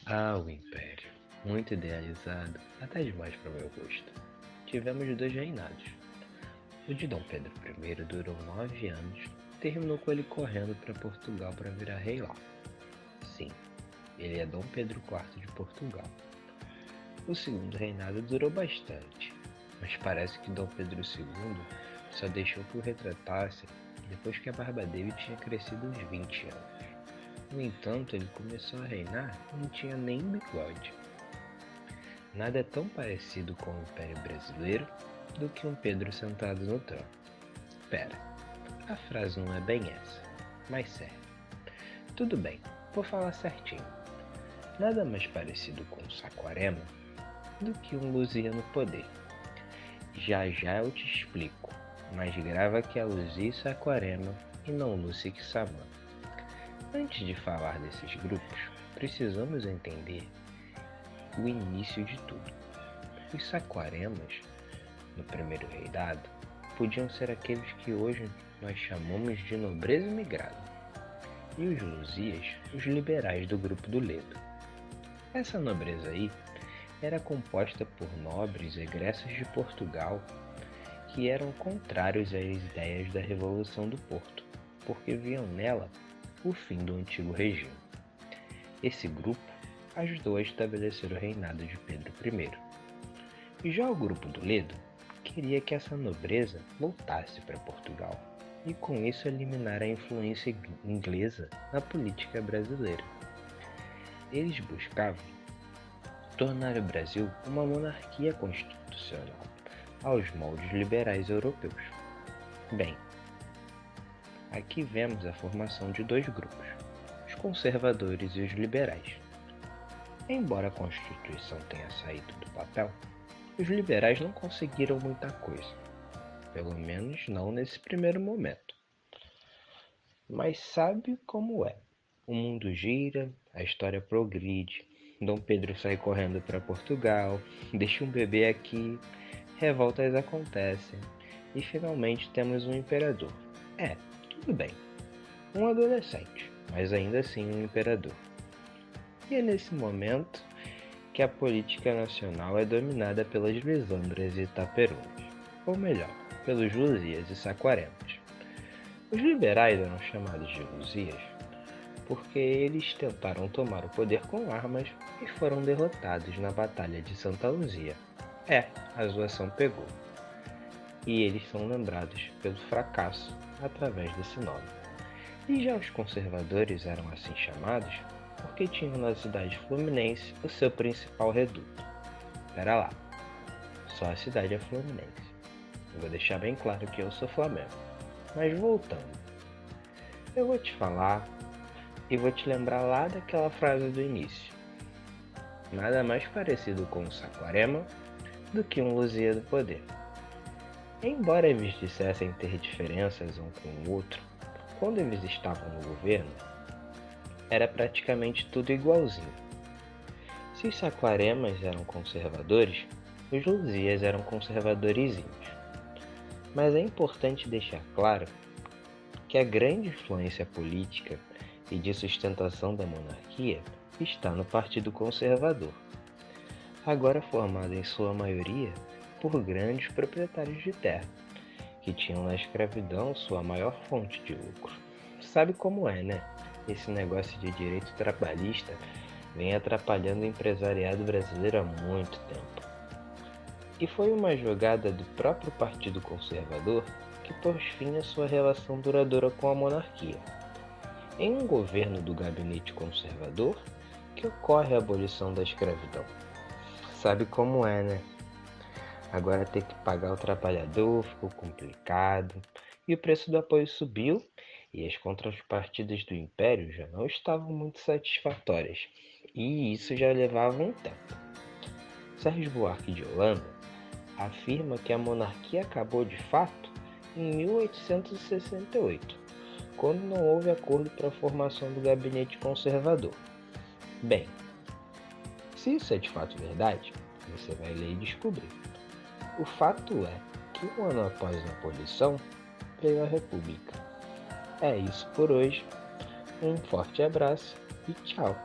O Império, muito idealizado, até demais para o meu gosto. Tivemos dois reinados. O de Dom Pedro I durou 9 anos, terminou com ele correndo para Portugal para virar rei lá. Sim, ele é Dom Pedro IV de Portugal. O segundo reinado durou bastante, mas parece que Dom Pedro II só deixou que o retratassem depois que a barba dele tinha crescido uns 20 anos. No entanto, ele começou a reinar e não tinha nem bigode. Nada é tão parecido com o Império Brasileiro do que um Pedro sentado no trono. Pera, a frase não é bem essa, mas serve. Tudo bem, vou falar certinho. Nada mais parecido com Saquarema do que um Luzia no poder. Já já eu te explico, mas grava que é Luzia e Saquarema e não Lúcia e Samã. Antes de falar desses grupos, precisamos entender o início de tudo. Os Saquaremas, no primeiro reinado, podiam ser aqueles que hoje nós chamamos de nobreza imigrada, e os Luzias, os liberais do grupo do Ledo. Essa nobreza aí era composta por nobres egressos de Portugal que eram contrários às ideias da Revolução do Porto, porque viam nela o fim do antigo regime. Esse grupo ajudou a estabelecer o reinado de Pedro I. Já o grupo do Ledo queria que essa nobreza voltasse para Portugal e com isso eliminar a influência inglesa na política brasileira. Eles buscavam tornar o Brasil uma monarquia constitucional aos moldes liberais europeus. Bem, aqui vemos a formação de dois grupos, os conservadores e os liberais. Embora a Constituição tenha saído do papel, os liberais não conseguiram muita coisa, pelo menos não nesse primeiro momento. Mas sabe como é? O mundo gira, a história progride, Dom Pedro sai correndo para Portugal, deixa um bebê aqui, revoltas acontecem e finalmente temos um imperador. Tudo bem, um adolescente, mas ainda assim um imperador. E é nesse momento que a política nacional é dominada pelas Lisandras e Itaperunas, ou melhor, pelos Luzias e Saquaremas. Os liberais eram chamados de Luzias porque eles tentaram tomar o poder com armas e foram derrotados na Batalha de Santa Luzia. A zoação pegou. E eles são lembrados pelo fracasso através desse nome. E já os conservadores eram assim chamados porque tinham na cidade fluminense o seu principal reduto. Pera lá, só a cidade é fluminense. Eu vou deixar bem claro que eu sou Flamengo. Mas voltando, eu vou te falar e vou te lembrar lá daquela frase do início. Nada mais parecido com o Saquarema do que um Luzia do poder. Embora eles dissessem ter diferenças um com o outro, quando eles estavam no governo, era praticamente tudo igualzinho. Se os Saquaremas eram conservadores, os Luzias eram conservadorizinhos. Mas é importante deixar claro que a grande influência política e de sustentação da monarquia está no Partido Conservador, agora formado em sua maioria por grandes proprietários de terra, que tinham na escravidão sua maior fonte de lucro. Sabe como é, né? Esse negócio de direito trabalhista vem atrapalhando o empresariado brasileiro há muito tempo. E foi uma jogada do próprio Partido Conservador que pôs fim à sua relação duradoura com a monarquia. Em um governo do gabinete conservador que ocorre a abolição da escravidão. Sabe como é, né? Agora ter que pagar o trabalhador ficou complicado, e o preço do apoio subiu, e as contrapartidas do Império já não estavam muito satisfatórias, e isso já levava um tempo. Sérgio Buarque de Holanda afirma que a monarquia acabou de fato em 1868, quando não houve acordo para a formação do gabinete conservador. Bem, se isso é de fato verdade, você vai ler e descobrir. O fato é que um ano após a abolição, veio a República. É isso por hoje, um forte abraço e tchau!